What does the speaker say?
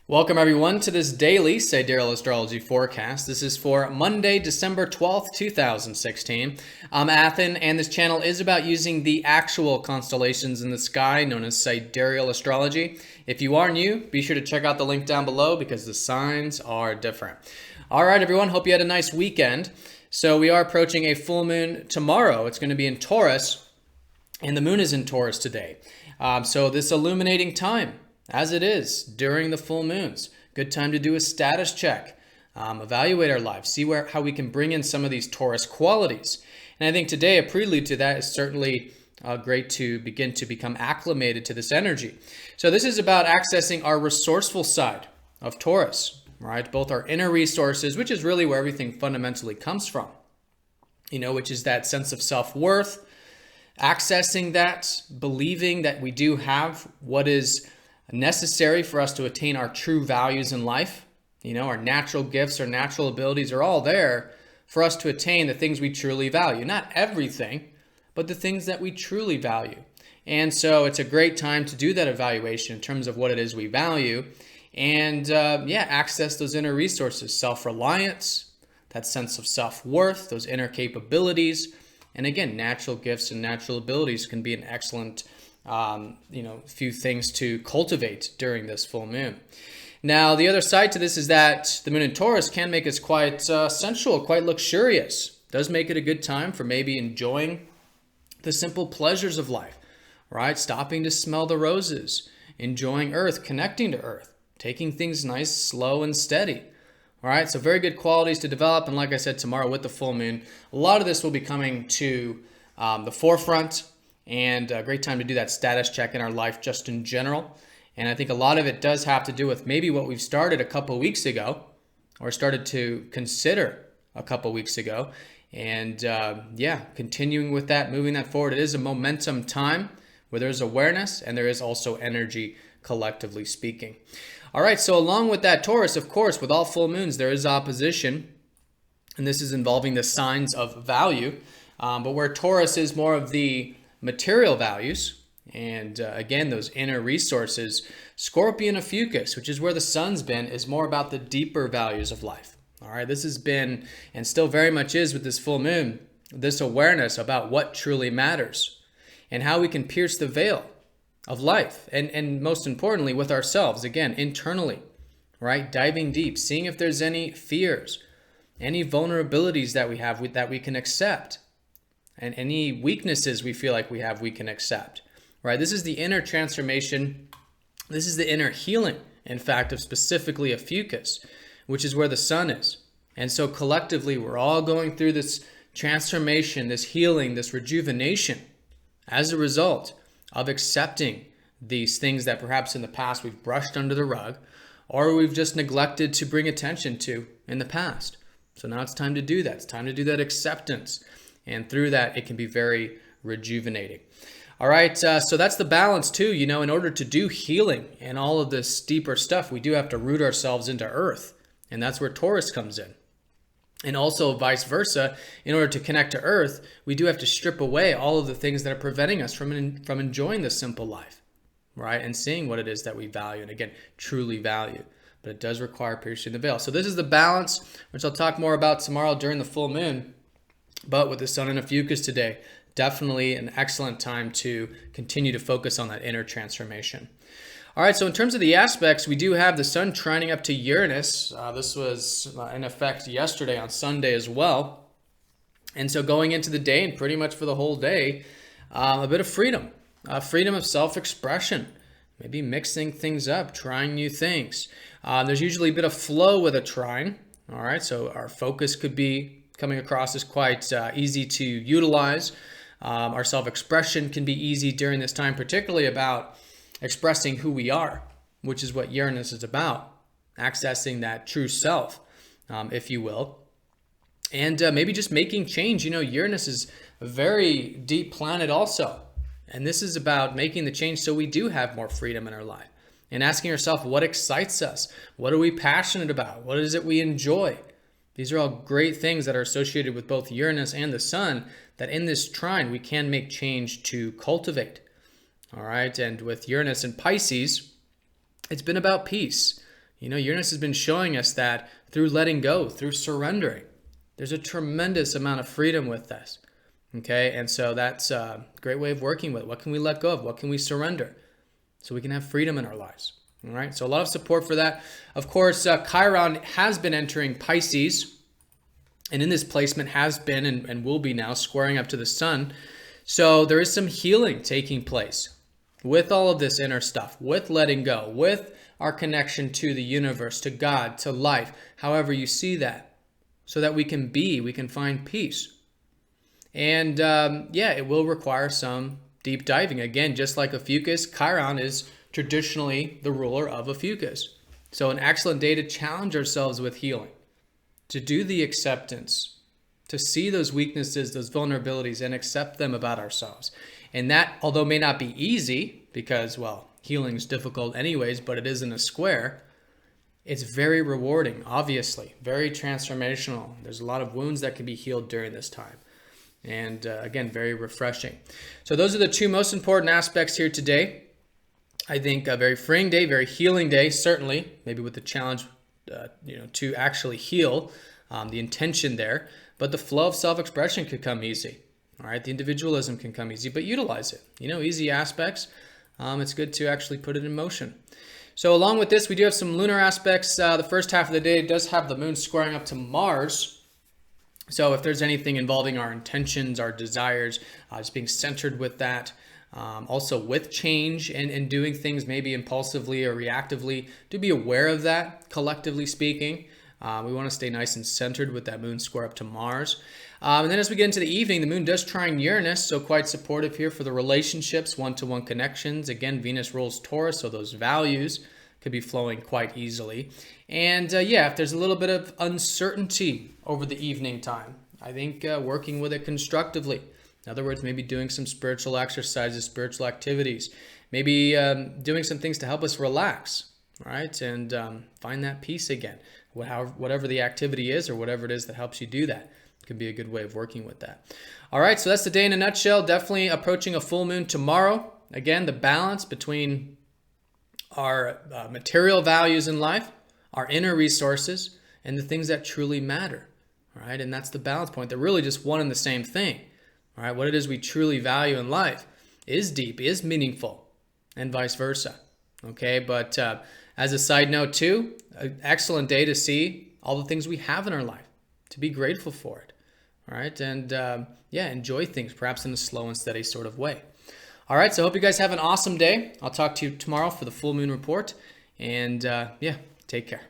Welcome everyone to this daily Sidereal Astrology forecast. This is for Monday, December 12th, 2016. I'm Athen, and this channel is about using the actual constellations in the sky, known as Sidereal Astrology. If you are new, be sure to check out the link down below because the signs are different. All right, everyone, hope you had a nice weekend. So we are approaching a full moon tomorrow. It's going to be in Taurus, and the moon is in Taurus today. So this illuminating time, as it is during the full moons. Good time to do a status check, evaluate our lives, see how we can bring in some of these Taurus qualities. And I think today a prelude to that is certainly great to begin to become acclimated to this energy. So this is about accessing our resourceful side of Taurus, right? Both our inner resources, which is really where everything fundamentally comes from, which is that sense of self-worth, accessing that, believing that we do have what is necessary for us to attain our true values in life. Our natural gifts, our natural abilities are all there for us to attain the things we truly value. Not everything, but the things that we truly value. And so it's a great time to do that evaluation in terms of what it is we value and access those inner resources, self-reliance, that sense of self-worth, those inner capabilities. And again, natural gifts and natural abilities can be an excellent few things to cultivate during this full moon. Now, the other side to this is that the moon in Taurus can make us quite sensual, quite luxurious. It does make it a good time for maybe enjoying the simple pleasures of life, right? Stopping to smell the roses, enjoying Earth, connecting to Earth, taking things nice, slow, and steady. All right, so very good qualities to develop. And like I said, tomorrow with the full moon, a lot of this will be coming to the forefront. And a great time to do that status check in our life just in general. And I think a lot of it does have to do with maybe what we've started a couple weeks ago or started to consider a couple weeks ago. And continuing with that, moving that forward. It is a momentum time where there's awareness and there is also energy, collectively speaking. All right, so along with that, Taurus, of course, with all full moons, there is opposition. And this is involving the signs of value. But where Taurus is more of the material values, and again, those inner resources, Scorpio and Ophiuchus, which is where the sun's been, is more about the deeper values of life. All right, this has been, and still very much is with this full moon, this awareness about what truly matters and how we can pierce the veil of life. And most importantly, with ourselves, again, internally, right? Diving deep, seeing if there's any fears, any vulnerabilities that we have that we can accept. And any weaknesses we feel like we can accept, right? This is the inner transformation. This is the inner healing, in fact, of specifically Ophiuchus, which is where the sun is. And so collectively, we're all going through this transformation, this healing, this rejuvenation as a result of accepting these things that perhaps in the past we've brushed under the rug or we've just neglected to bring attention to in the past. So now it's time to do that. It's time to do that acceptance. And through that, it can be very rejuvenating. All right, so that's the balance too. In order to do healing and all of this deeper stuff, we do have to root ourselves into Earth. And that's where Taurus comes in. And also vice versa, in order to connect to Earth, we do have to strip away all of the things that are preventing us from enjoying the simple life, right? And seeing what it is that we value and again, truly value. But it does require piercing the veil. So this is the balance, which I'll talk more about tomorrow during the full moon. But with the sun in Ophiuchus today, definitely an excellent time to continue to focus on that inner transformation. All right, so in terms of the aspects, we do have the sun trining up to Uranus. This was in effect yesterday on Sunday as well. And so going into the day and pretty much for the whole day, a bit of freedom, freedom of self-expression, maybe mixing things up, trying new things. There's usually a bit of flow with a trine. All right, so our focus could be coming across as quite easy to utilize. Our self-expression can be easy during this time, particularly about expressing who we are, which is what Uranus is about, accessing that true self, if you will. And maybe just making change. Uranus is a very deep planet also. And this is about making the change so we do have more freedom in our life. And asking ourselves, what excites us? What are we passionate about? What is it we enjoy? These are all great things that are associated with both Uranus and the sun that in this trine we can make change to cultivate. All right, and with Uranus and Pisces, it's been about peace. You know, Uranus has been showing us that through letting go, through surrendering, there's a tremendous amount of freedom with this. Okay, and so that's a great way of working with it. What can we let go of? What can we surrender so we can have freedom in our lives? All right, so a lot of support for that. Of course, Chiron has been entering Pisces, and in this placement has been and will be now squaring up to the sun. So there is some healing taking place with all of this inner stuff, with letting go, with our connection to the universe, to God, to life, however you see that, so that we can find peace. And yeah, it will require some deep diving. Again, just like Ophiuchus, Chiron is traditionally the ruler of Ophiuchus. So an excellent day to challenge ourselves with healing, to do the acceptance, to see those weaknesses, those vulnerabilities, and accept them about ourselves. And that, although may not be easy, because, well, healing is difficult anyways, but it is in a square, it's very rewarding, obviously, very transformational. There's a lot of wounds that can be healed during this time. And again, very refreshing. So those are the two most important aspects here today. I think a very freeing day, very healing day, certainly, maybe with the challenge to actually heal, the intention there. But the flow of self-expression could come easy. All right, the individualism can come easy, but utilize it. You know, easy aspects. It's good to actually put it in motion. So along with this, we do have some lunar aspects. The first half of the day does have the moon squaring up to Mars. So if there's anything involving our intentions, our desires, just being centered with that, also with change and doing things maybe impulsively or reactively, do be aware of that, collectively speaking. We want to stay nice and centered with that moon square up to Mars. And then as we get into the evening, the moon does trine Uranus, so quite supportive here for the relationships, one-to-one connections. Again, Venus rules Taurus, so those values could be flowing quite easily. And yeah, if there's a little bit of uncertainty over the evening time, I think working with it constructively. In other words, maybe doing some spiritual exercises, spiritual activities, maybe doing some things to help us relax, right? And find that peace again. Whatever the activity is or whatever it is that helps you do that. Could be a good way of working with that. All right, so that's the day in a nutshell. Definitely approaching a full moon tomorrow. Again, the balance between our material values in life, our inner resources, and the things that truly matter. All right, and that's the balance point. They're really just one and the same thing. All right, what it is we truly value in life is deep, is meaningful, and vice versa. Okay, but as a side note too, an excellent day to see all the things we have in our life, to be grateful for it. All right, and yeah, enjoy things perhaps in a slow and steady sort of way. All right, so I hope you guys have an awesome day. I'll talk to you tomorrow for the full moon report, and yeah, take care.